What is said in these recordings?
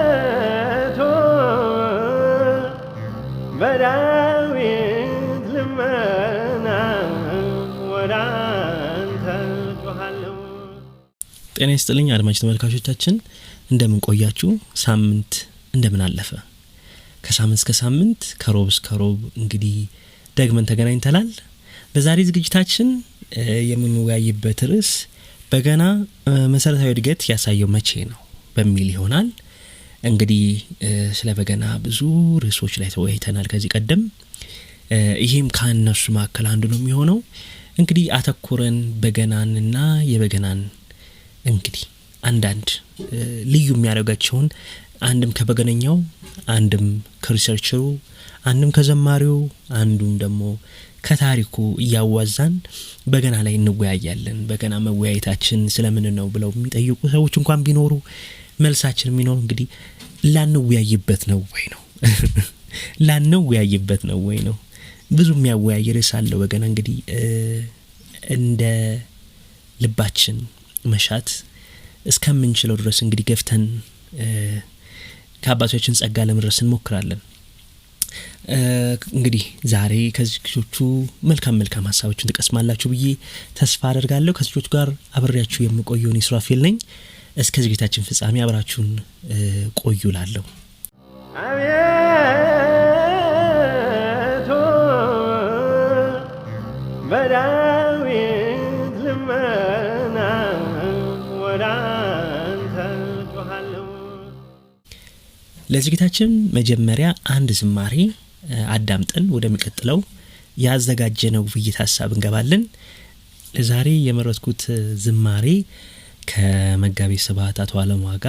አቤቱ በዳዊት ልመና ወደ አንተ ጮኻለሁ። ጤና ይስጥልኝ አድማጭ ተመልካቾቻችን፣ እንደምን ቆያችሁ? ሳምንት እንደምን አለፈ? ከሳምንት እስከ ሳምንት ከሮብ እስከ ሮብ እንግዲህ ደግመን ተገናኝተናል። በዛሬ ዝግጅታችን የምንወያይበት ርዕስ በገና መሰረታዊ እድገት ያሳየው መቼ ነው በሚል ይሆናል። እንግዲህ ስለ በገና ብዙ ርዕሶች ላይ ተወያይተናል ከዚህ ቀደም። ይሄም ከነሱ መካከል አንዱ ነው የሚሆነው። እንግዲህ አተኩረን በገናንና የበገናን እንግዲህ አንዳንድ ልዩ የሚያደርጋቸውን አንድም ከበገነኛው፣ አንድም ከሪሰርቸሩ፣ አንድም ከዘማሪው፣ አንዱም ደግሞ ከታሪኩ እያዋዛን በገና ላይ እንወያያለን። በገና መወያየታችን ስለምን ነው ብለው የሚጠይቁ ሰዎች እንኳን ቢኖሩ መልሳችን የሚኖር እንግዲህ ላንወያይበት ነው ወይ ነው ላንወያይበት ነው ወይ ነው። ብዙ የሚያወያይ ርዕስ አለው በገና። እንግዲህ እንደ ልባችን መሻት እስከምንችለው ድረስ እንግዲህ ገፍተን ከአባቶቻችን ጸጋ ለመድረስ እንሞክራለን። እንግዲህ ዛሬ ከዝግጅቶቹ መልካም ሀሳቦችን ተቀስማላችሁ ብዬ ተስፋ አደርጋለሁ። ከዝግጅቶቹ ጋር አብሬያችሁ የምቆየውን ኢስራፌል ነኝ። እስከ ዝግጅታችን ፍጻሜ አብራችሁን ቆዩ እላለሁ። አቤቱ በዳዊት ልመና ወደ አንተ ጮኻለሁ። ለዝግጅታችን መጀመሪያ አንድ ዝማሬ አዳምጠን ወደሚቀጥለው ያዘጋጀነው ውይይት ሀሳብ እንገባለን። ለዛሬ የመረጥኩት ዝማሬ ከመጋቤ ስብሐት አቶ አለምዋጋ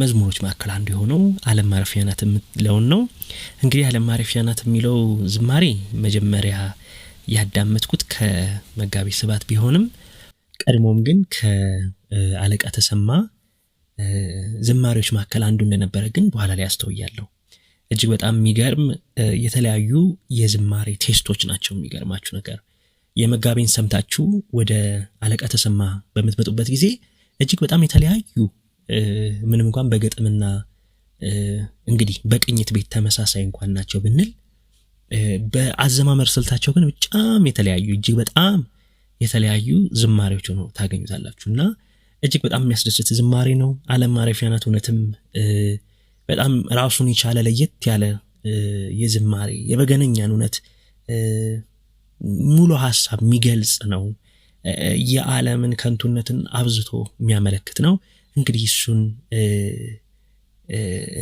መዝሙሮች መካከል አንዱ የሆነው ዓለም ማረፊያ ናት የሚለውን ነው። እንግዲህ ዓለም ማረፊያ ናት የሚለው ዝማሬ መጀመሪያ ያዳመጥኩት ከመጋቤ ስብሐት ቢሆንም ቀድሞም ግን ከአለቃ ተሰማ ዝማሬዎች መካከል አንዱ እንደነበረ ግን በኋላ ላይ አስተውያለሁ። እጅግ በጣም የሚገርም የተለያዩ የዝማሬ ቴስቶች ናቸው። የሚገርማችሁ ነገር የመጋቤን ሰምታችሁ ወደ አለቃ ተሰማ በምትመጡበት ጊዜ እጅግ በጣም የተለያዩ ምንም እንኳን በገጥምና እንግዲህ በቅኝት ቤት ተመሳሳይ እንኳን ናቸው ብንል በአዘማመር ስልታቸው ግን በጣም የተለያዩ እጅግ በጣም የተለያዩ ዝማሬዎች ሆነው ታገኙታላችሁና እጅግ በጣም የሚያስደስት ዝማሬ ነው። ዓለም ማረፊያ ናት እውነትም በጣም ራሱን የቻለ ለየት ያለ የዝማሬ የበገነኛን እውነት ሙሉ ሀሳብ የሚገልጽ ነው። የዓለምን ከንቱነትን አብዝቶ የሚያመለክት ነው። እንግዲህ እሱን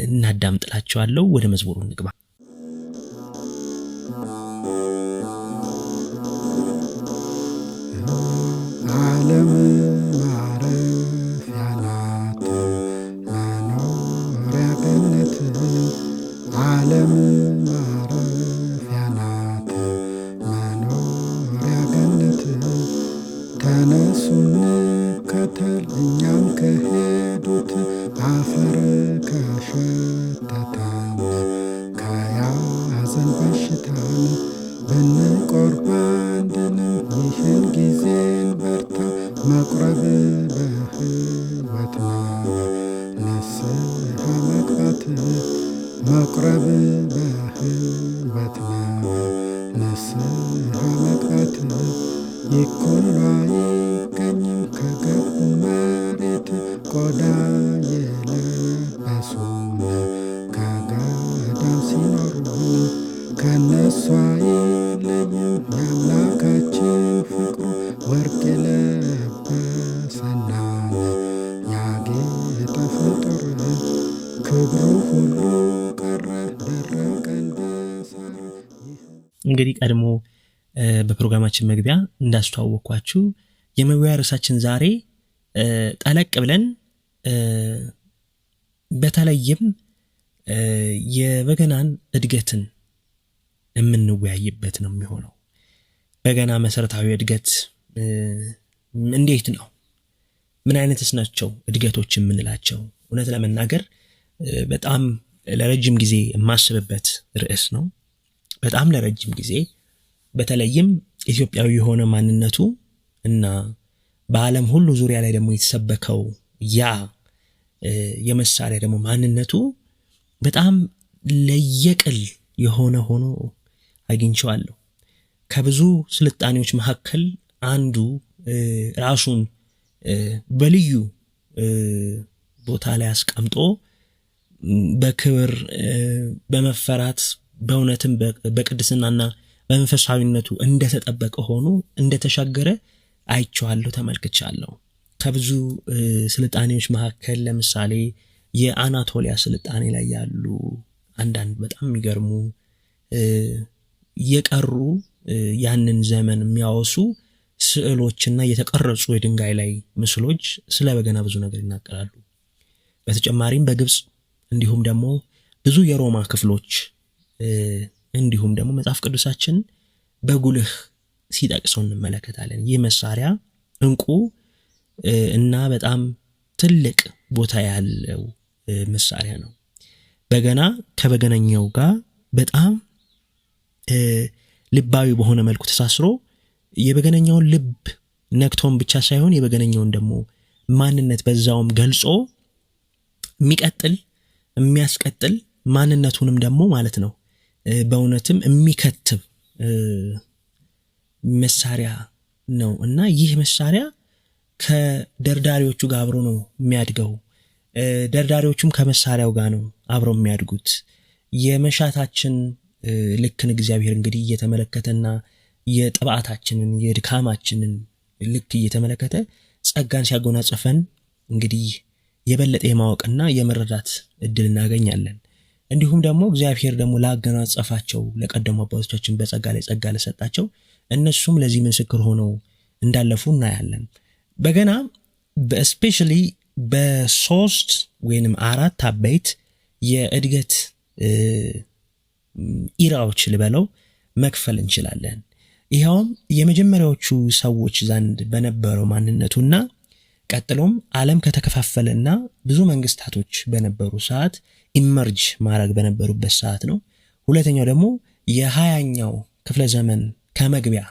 እናዳምጥላችኋለሁ። ወደ መዝሙሩ እንግባ። ዓለም ማረፊያ ናት መኖሪያ ገነት፣ ዓለም ማረፊያ ናት መኖሪያ ገነት። ተነሱ እንከተል እኛም ከሄዱት አፈር ከሸተተን ከያዘን በሽታን ብንቆርብ አንድንም ይህን ጊዜን በርታ መቁረብ በሕይወት ነው ንስሐ መግባት መቁረብ በሕይወት ነው ንስሐ መግባት። ይኩሉ አይገኝም ከገቡ መሬት ቆዳ የለበሱን ከገዳም ሲኖሩን ከነሱ አይለይም የአምላካችን ፍቅሩ ወርቅ የለበሰናን ያጌጠ ፍጡር ክብሩ ሁሉ ቀረ ደረቀ እንደ ሳር። እንግዲህ ቀድሞ በፕሮግራማችን መግቢያ እንዳስተዋወቅኳችሁ የመወያያ ርዕሳችን ዛሬ ጠለቅ ብለን በተለይም የበገናን እድገትን የምንወያይበት ነው የሚሆነው። በገና መሰረታዊ እድገት እንዴት ነው? ምን አይነትስ ናቸው እድገቶች የምንላቸው? እውነት ለመናገር በጣም ለረጅም ጊዜ የማስብበት ርዕስ ነው። በጣም ለረጅም ጊዜ በተለይም ኢትዮጵያዊ የሆነ ማንነቱ እና በዓለም ሁሉ ዙሪያ ላይ ደግሞ የተሰበከው ያ የመሳሪያ ደግሞ ማንነቱ በጣም ለየቅል የሆነ ሆኖ አግኝቼዋለሁ። ከብዙ ስልጣኔዎች መካከል አንዱ ራሱን በልዩ ቦታ ላይ አስቀምጦ በክብር በመፈራት በእውነትም በቅድስናና በመንፈሳዊነቱ እንደተጠበቀ ሆኖ እንደተሻገረ አይቼዋለሁ፣ ተመልክቻለሁ። ከብዙ ስልጣኔዎች መካከል ለምሳሌ የአናቶሊያ ስልጣኔ ላይ ያሉ አንዳንድ በጣም የሚገርሙ የቀሩ ያንን ዘመን የሚያወሱ ስዕሎችና የተቀረጹ የድንጋይ ላይ ምስሎች ስለ በገና ብዙ ነገር ይናገራሉ። በተጨማሪም በግብጽ እንዲሁም ደግሞ ብዙ የሮማ ክፍሎች እንዲሁም ደግሞ መጽሐፍ ቅዱሳችን በጉልህ ሲጠቅሰው እንመለከታለን። ይህ መሳሪያ እንቁ እና በጣም ትልቅ ቦታ ያለው መሳሪያ ነው። በገና ከበገናኛው ጋር በጣም ልባዊ በሆነ መልኩ ተሳስሮ የበገናኛውን ልብ ነክቶን ብቻ ሳይሆን የበገናኛውን ደግሞ ማንነት በዛውም ገልጾ የሚያስቀጥል ማንነቱንም ደግሞ ማለት ነው በእውነትም የሚከትብ መሳሪያ ነው እና ይህ መሳሪያ ከደርዳሪዎቹ ጋር አብሮ ነው የሚያድገው። ደርዳሪዎቹም ከመሳሪያው ጋር ነው አብረው የሚያድጉት። የመሻታችን ልክን እግዚአብሔር እንግዲህ እየተመለከተና የጥባታችንን የድካማችንን ልክ እየተመለከተ ጸጋን ሲያጎናጽፈን እንግዲህ የበለጠ የማወቅና የመረዳት እድል እናገኛለን። እንዲሁም ደግሞ እግዚአብሔር ደግሞ ላገናጸፋቸው ለቀደሙ አባቶቻችን በጸጋ ላይ ጸጋ ለሰጣቸው እነሱም ለዚህ ምስክር ሆነው እንዳለፉ እናያለን። በገና በስፔሻሊ በ3 ወይንም 4 አበይት የእድገት ኢራዎች ልበለው መክፈል እንችላለን። ይሄውም የመጀመሪያዎቹ ሰዎች ዘንድ በነበረው ማንነቱና ቀጥሎም ዓለም ከተከፋፈለና ብዙ መንግስታቶች በነበሩ ሰዓት ኢመርጅ ማድረግ በነበሩበት ሰዓት ነው። ሁለተኛው ደግሞ የ20ኛው ክፍለ ዘመን ከመግቢያ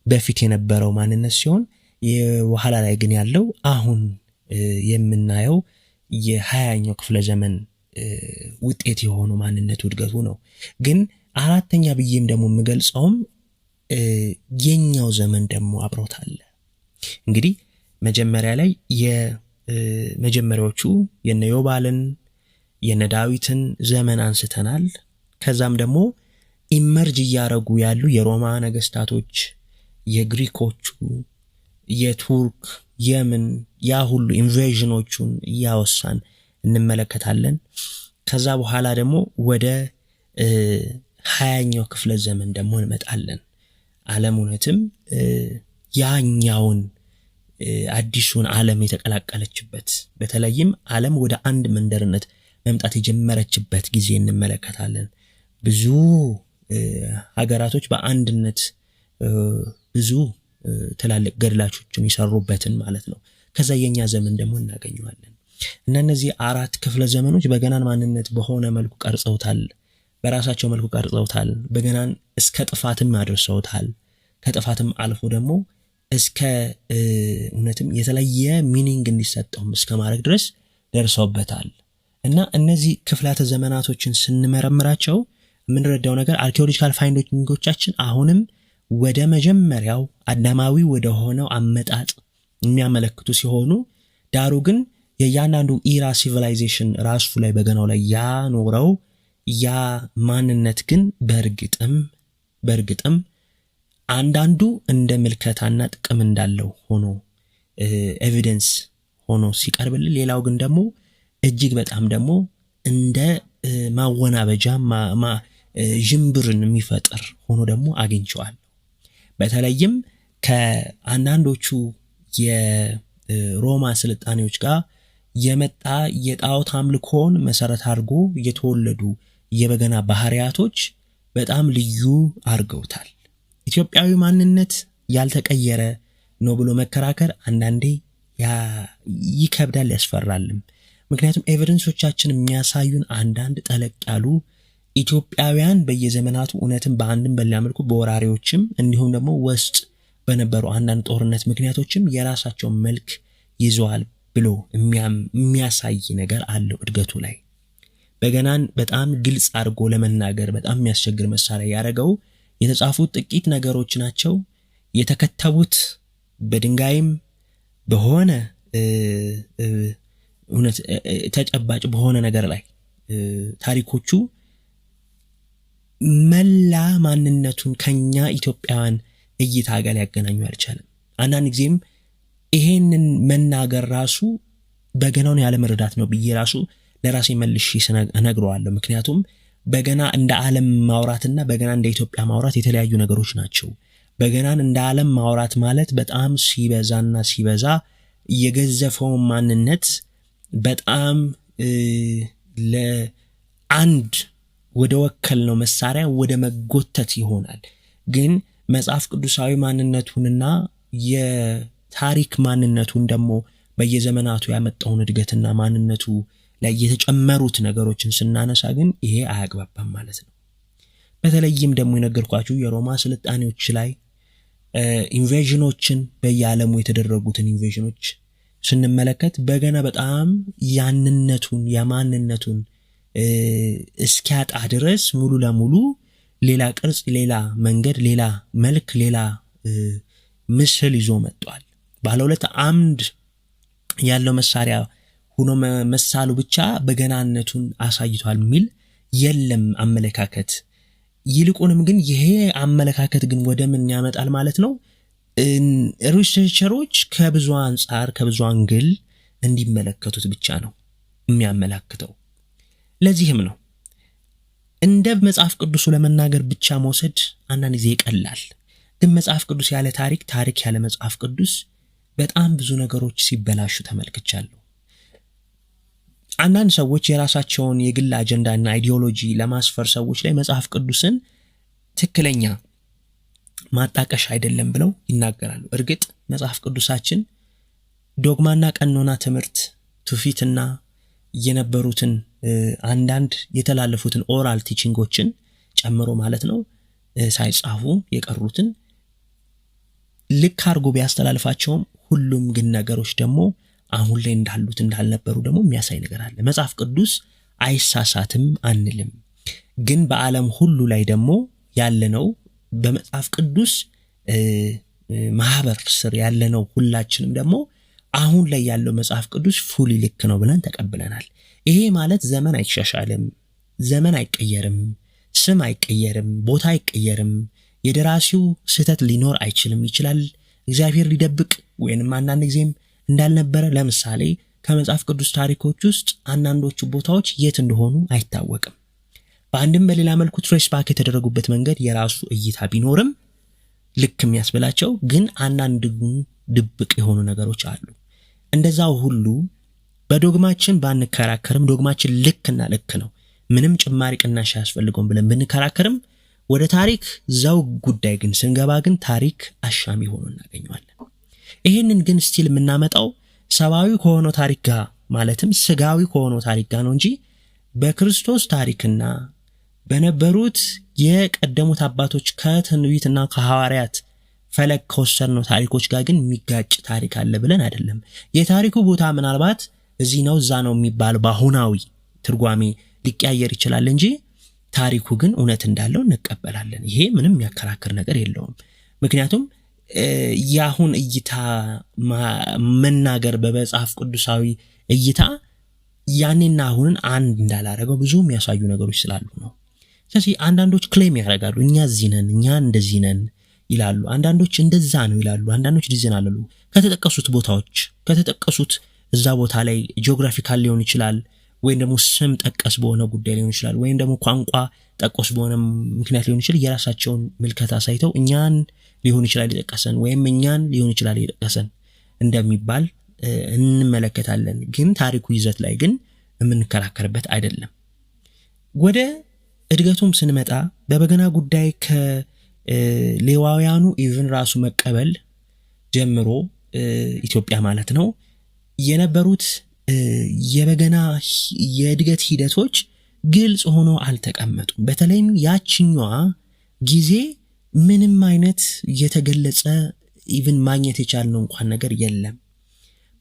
በፊት የነበረው ማንነት ሲሆን የኋላ ላይ ግን ያለው አሁን የምናየው የ20ኛው ክፍለ ዘመን ውጤት የሆነው ማንነቱ እድገቱ ነው። ግን አራተኛ ብዬም ደግሞ የምገልጸውም የኛው ዘመን ደግሞ አብሮታል። እንግዲህ መጀመሪያ ላይ የመጀመሪያዎቹ የነ ዮባልን የነ ዳዊትን ዘመን አንስተናል። ከዛም ደግሞ ኢመርጅ እያረጉ ያሉ የሮማ ነገስታቶች፣ የግሪኮቹ፣ የቱርክ፣ የምን ያ ሁሉ ኢንቬዥኖቹን እያወሳን እንመለከታለን። ከዛ በኋላ ደግሞ ወደ 20ኛው ክፍለ ዘመን ደግሞ እንመጣለን። ዓለም እውነትም ያኛውን አዲሱን ዓለም የተቀላቀለችበት በተለይም ዓለም ወደ አንድ መንደርነት መምጣት የጀመረችበት ጊዜ እንመለከታለን። ብዙ ሀገራቶች በአንድነት ብዙ ትላልቅ ገድላቾችን ይሰሩበትን ማለት ነው። ከዛ የኛ ዘመን ደግሞ እናገኘዋለን እና እነዚህ 4 ክፍለ ዘመኖች በገናን ማንነት በሆነ መልኩ ቀርጸውታል፣ በራሳቸው መልኩ ቀርጸውታል። በገናን እስከ ጥፋትም አድርሰውታል። ከጥፋትም አልፎ ደግሞ እስከ እውነትም የተለየ ሚኒንግ እንዲሰጠውም እስከ ማድረግ ድረስ ደርሰውበታል። እና እነዚህ ክፍላተ ዘመናቶችን ስንመረምራቸው የምንረዳው ነገር አርኪኦሎጂካል ፋይንዲንጎቻችን አሁንም ወደ መጀመሪያው አዳማዊ ወደ ሆነው አመጣጥ የሚያመለክቱ ሲሆኑ ዳሩ ግን የያንዳንዱ ኢራ ሲቪላይዜሽን ራሱ ላይ በገናው ላይ ያኖረው ያ ማንነት ግን በእርግጥም አንዳንዱ እንደ ምልከታና ጥቅም እንዳለው ሆኖ ኤቪደንስ ሆኖ ሲቀርብልን፣ ሌላው ግን ደግሞ እጅግ በጣም ደግሞ እንደ ማወናበጃ ዥምብርን የሚፈጥር ሆኖ ደግሞ አግኝቼዋለሁ። በተለይም ከአንዳንዶቹ የሮማ ስልጣኔዎች ጋር የመጣ የጣዖት አምልኮን መሰረት አድርጎ የተወለዱ የበገና ባህሪያቶች በጣም ልዩ አድርገውታል። ኢትዮጵያዊ ማንነት ያልተቀየረ ነው ብሎ መከራከር አንዳንዴ ይከብዳል፣ ያስፈራልም። ምክንያቱም ኤቪደንሶቻችን የሚያሳዩን አንዳንድ ጠለቅ ያሉ ኢትዮጵያውያን በየዘመናቱ እውነትም በአንድም በሌላ መልኩ በወራሪዎችም እንዲሁም ደግሞ ውስጥ በነበሩ አንዳንድ ጦርነት ምክንያቶችም የራሳቸውን መልክ ይዘዋል ብሎ የሚያሳይ ነገር አለው እድገቱ ላይ። በገናን በጣም ግልጽ አድርጎ ለመናገር በጣም የሚያስቸግር መሳሪያ ያደረገው የተጻፉት ጥቂት ነገሮች ናቸው። የተከተቡት በድንጋይም በሆነ እውነት ተጨባጭ በሆነ ነገር ላይ ታሪኮቹ መላ ማንነቱን ከኛ ኢትዮጵያውያን እይታ ጋር ያገናኙ አልቻለም። አንዳንድ ጊዜም ይሄንን መናገር ራሱ በገናውን ያለ መረዳት ነው ብዬ ራሱ ለራሴ መልሼ እነግረዋለሁ። ምክንያቱም በገና እንደ ዓለም ማውራትና በገና እንደ ኢትዮጵያ ማውራት የተለያዩ ነገሮች ናቸው። በገናን እንደ ዓለም ማውራት ማለት በጣም ሲበዛ የገዘፈው ማንነት በጣም ለአንድ ወደ ወከልነው መሳሪያ ወደ መጎተት ይሆናል። ግን መጽሐፍ ቅዱሳዊ ማንነቱንና የታሪክ ማንነቱን ደግሞ በየዘመናቱ ያመጣውን እድገትና ማንነቱ ላይ የተጨመሩት ነገሮችን ስናነሳ ግን ይሄ አያግባባም ማለት ነው። በተለይም ደግሞ የነገርኳችሁ የሮማ ስልጣኔዎች ላይ ኢንቬዥኖችን በየዓለሙ የተደረጉትን ኢንቬዥኖች ስንመለከት በገና በጣም ያንነቱን የማንነቱን እስኪያጣ ድረስ ሙሉ ለሙሉ ሌላ ቅርጽ፣ ሌላ መንገድ፣ ሌላ መልክ፣ ሌላ ምስል ይዞ መጥቷል። ባለ ሁለት አምድ ያለው መሳሪያ ሆኖ መሳሉ ብቻ በገናነቱን አሳይቷል የሚል የለም አመለካከት። ይልቁንም ግን ይሄ አመለካከት ግን ወደ ምን ያመጣል ማለት ነው? ሪሰርቸሮች ከብዙ አንጻር ከብዙ አንግል እንዲመለከቱት ብቻ ነው የሚያመላክተው። ለዚህም ነው እንደ መጽሐፍ ቅዱሱ ለመናገር ብቻ መውሰድ አንዳንድ ጊዜ ይቀላል። ግን መጽሐፍ ቅዱስ ያለ ታሪክ ያለ መጽሐፍ ቅዱስ በጣም ብዙ ነገሮች ሲበላሹ ተመልክቻለሁ። አንዳንድ ሰዎች የራሳቸውን የግል አጀንዳና አይዲዮሎጂ ለማስፈር ሰዎች ላይ መጽሐፍ ቅዱስን ትክክለኛ ማጣቀሻ አይደለም ብለው ይናገራሉ። እርግጥ መጽሐፍ ቅዱሳችን ዶግማና ቀኖና ትምህርት ትውፊትና የነበሩትን አንዳንድ የተላለፉትን ኦራል ቲቺንጎችን ጨምሮ ማለት ነው ሳይጻፉ የቀሩትን ልክ አድርጎ ቢያስተላልፋቸውም ሁሉም ግን ነገሮች ደግሞ አሁን ላይ እንዳሉት እንዳልነበሩ ደግሞ የሚያሳይ ነገር አለ። መጽሐፍ ቅዱስ አይሳሳትም አንልም። ግን በዓለም ሁሉ ላይ ደግሞ ያለነው በመጽሐፍ ቅዱስ ማህበር ስር ያለነው ሁላችንም ደግሞ አሁን ላይ ያለው መጽሐፍ ቅዱስ ፉሊ ልክ ነው ብለን ተቀብለናል። ይሄ ማለት ዘመን አይሻሻልም፣ ዘመን አይቀየርም፣ ስም አይቀየርም፣ ቦታ አይቀየርም፣ የደራሲው ስህተት ሊኖር አይችልም። ይችላል እግዚአብሔር ሊደብቅ ወይንም አንዳንድ ጊዜም እንዳልነበረ። ለምሳሌ ከመጽሐፍ ቅዱስ ታሪኮች ውስጥ አንዳንዶቹ ቦታዎች የት እንደሆኑ አይታወቅም። በአንድም በሌላ መልኩ ትሬስ ባክ የተደረጉበት መንገድ የራሱ እይታ ቢኖርም ልክ የሚያስብላቸው ግን አንዳንድ ድብቅ የሆኑ ነገሮች አሉ። እንደዛው ሁሉ በዶግማችን ባንከራከርም ዶግማችን ልክና ልክ ነው፣ ምንም ጭማሪ ቅናሽ ያስፈልገውም ብለን ብንከራከርም ወደ ታሪክ ዘውግ ጉዳይ ግን ስንገባ ግን ታሪክ አሻሚ ሆኖ እናገኘዋለን። ይሄንን ግን ስቲል የምናመጣው ሰብአዊ ከሆነው ታሪክ ጋር ማለትም ስጋዊ ከሆነው ታሪክ ጋር ነው እንጂ በክርስቶስ ታሪክና በነበሩት የቀደሙት አባቶች ከትንቢትና ከሐዋርያት ፈለግ ከወሰድነው ታሪኮች ጋር ግን የሚጋጭ ታሪክ አለ ብለን አይደለም። የታሪኩ ቦታ ምናልባት እዚህ ነው እዛ ነው የሚባል በአሁናዊ ትርጓሜ ሊቀያየር ይችላል እንጂ ታሪኩ ግን እውነት እንዳለው እንቀበላለን። ይሄ ምንም የሚያከራክር ነገር የለውም። ምክንያቱም ያሁን እይታ መናገር በመጽሐፍ ቅዱሳዊ እይታ ያኔና አሁንን አንድ እንዳላረገው ብዙ የሚያሳዩ ነገሮች ስላሉ ነው። ስለዚህ አንዳንዶች ክሌም ያደርጋሉ፣ እኛ እዚህ ነን፣ እኛ እንደዚህ ነን ይላሉ። አንዳንዶች እንደዛ ነው ይላሉ፣ አንዳንዶች ዲዛይን አለሉ። ከተጠቀሱት ቦታዎች ከተጠቀሱት እዛ ቦታ ላይ ጂኦግራፊካል ሊሆን ይችላል፣ ወይም ደግሞ ስም ጠቀስ በሆነ ጉዳይ ሊሆን ይችላል፣ ወይም ደግሞ ቋንቋ ጠቀስ በሆነ ምክንያት ሊሆን ይችላል። የራሳቸውን ምልከታ ሳይተው እኛን ሊሆን ይችላል የጠቀሰን ወይም እኛን ሊሆን ይችላል የጠቀሰን እንደሚባል እንመለከታለን። ግን ታሪኩ ይዘት ላይ ግን የምንከራከርበት አይደለም። ወደ እድገቱም ስንመጣ በበገና ጉዳይ ከሌዋውያኑ ኢቭን ራሱ መቀበል ጀምሮ ኢትዮጵያ ማለት ነው የነበሩት የበገና የእድገት ሂደቶች ግልጽ ሆኖ አልተቀመጡም። በተለይም ያችኛዋ ጊዜ ምንም አይነት የተገለጸ ኢቭን ማግኘት የቻልነው እንኳን ነገር የለም።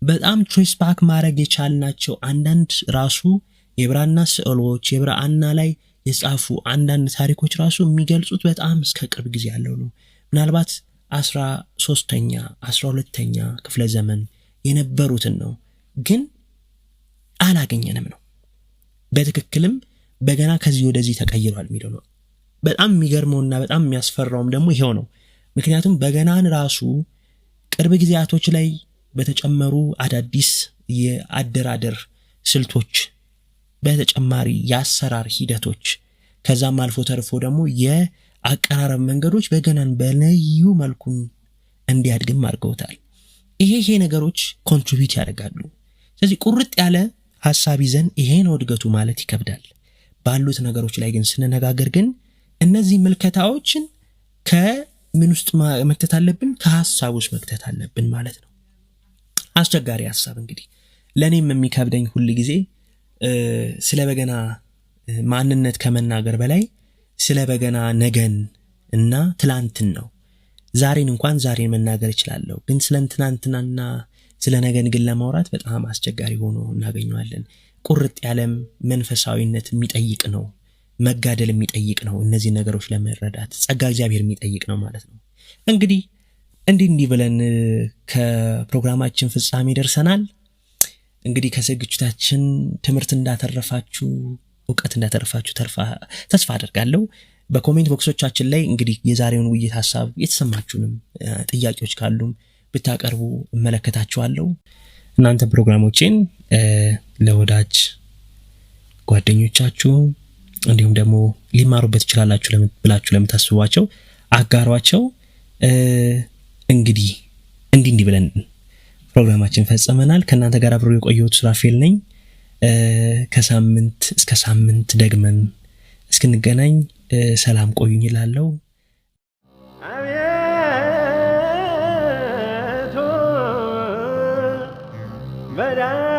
በጣም ትሬስ ባክ ማድረግ የቻልናቸው አንዳንድ ራሱ የብራና ስዕሎች የብራና ላይ የጻፉ አንዳንድ ታሪኮች ራሱ የሚገልጹት በጣም እስከ ቅርብ ጊዜ ያለው ነው። ምናልባት 13ኛ 12ኛ ክፍለ ዘመን የነበሩትን ነው፣ ግን አላገኘንም ነው። በትክክልም በገና ከዚህ ወደዚህ ተቀይሯል የሚለው ነው። በጣም የሚገርመውና በጣም የሚያስፈራውም ደግሞ ይሄው ነው። ምክንያቱም በገናን ራሱ ቅርብ ጊዜያቶች ላይ በተጨመሩ አዳዲስ የአደራደር ስልቶች፣ በተጨማሪ የአሰራር ሂደቶች፣ ከዛም አልፎ ተርፎ ደግሞ የአቀራረብ መንገዶች በገናን በልዩ መልኩ እንዲያድግም አድርገውታል። ይሄ ነገሮች ኮንትሪቢዩት ያደርጋሉ። ስለዚህ ቁርጥ ያለ ሐሳብ ይዘን ይሄ ነው እድገቱ ማለት ይከብዳል። ባሉት ነገሮች ላይ ግን ስንነጋገር ግን እነዚህ ምልከታዎችን ከምን ውስጥ መክተት አለብን? ከሐሳብ ውስጥ መክተት አለብን ማለት ነው። አስቸጋሪ ሐሳብ እንግዲህ ለኔም የሚከብደኝ ሁሉ ጊዜ ስለ በገና ማንነት ከመናገር በላይ ስለ በገና ነገን እና ትላንትን ነው። ዛሬን እንኳን ዛሬን መናገር እችላለሁ፣ ግን ስለ ትናንትናና ስለ ነገን ግን ለማውራት በጣም አስቸጋሪ ሆኖ እናገኘዋለን። ቁርጥ ያለም መንፈሳዊነት የሚጠይቅ ነው፣ መጋደል የሚጠይቅ ነው። እነዚህ ነገሮች ለመረዳት ጸጋ እግዚአብሔር የሚጠይቅ ነው ማለት ነው። እንግዲህ እንዲህ ብለን ከፕሮግራማችን ፍጻሜ ደርሰናል። እንግዲህ ከዝግጅታችን ትምህርት እንዳተረፋችሁ፣ እውቀት እንዳተረፋችሁ ተስፋ አደርጋለሁ። በኮሜንት ቦክሶቻችን ላይ እንግዲህ የዛሬውን ውይይት ሐሳብ የተሰማችሁንም ጥያቄዎች ካሉም ብታቀርቡ እመለከታችኋለሁ። እናንተ ፕሮግራሞችን ለወዳጅ ጓደኞቻችሁ እንዲሁም ደግሞ ሊማሩበት ይችላላችሁ ብላችሁ ለምታስቧቸው አጋሯቸው። እንግዲህ እንዲህ ብለን ፕሮግራማችን ፈጽመናል። ከእናንተ ጋር አብሮ የቆየሁት ሱራፌል ነኝ። ከሳምንት እስከ ሳምንት ደግመን እስክንገናኝ ሰላም ቆዩኝ እላለሁ። አቤቱ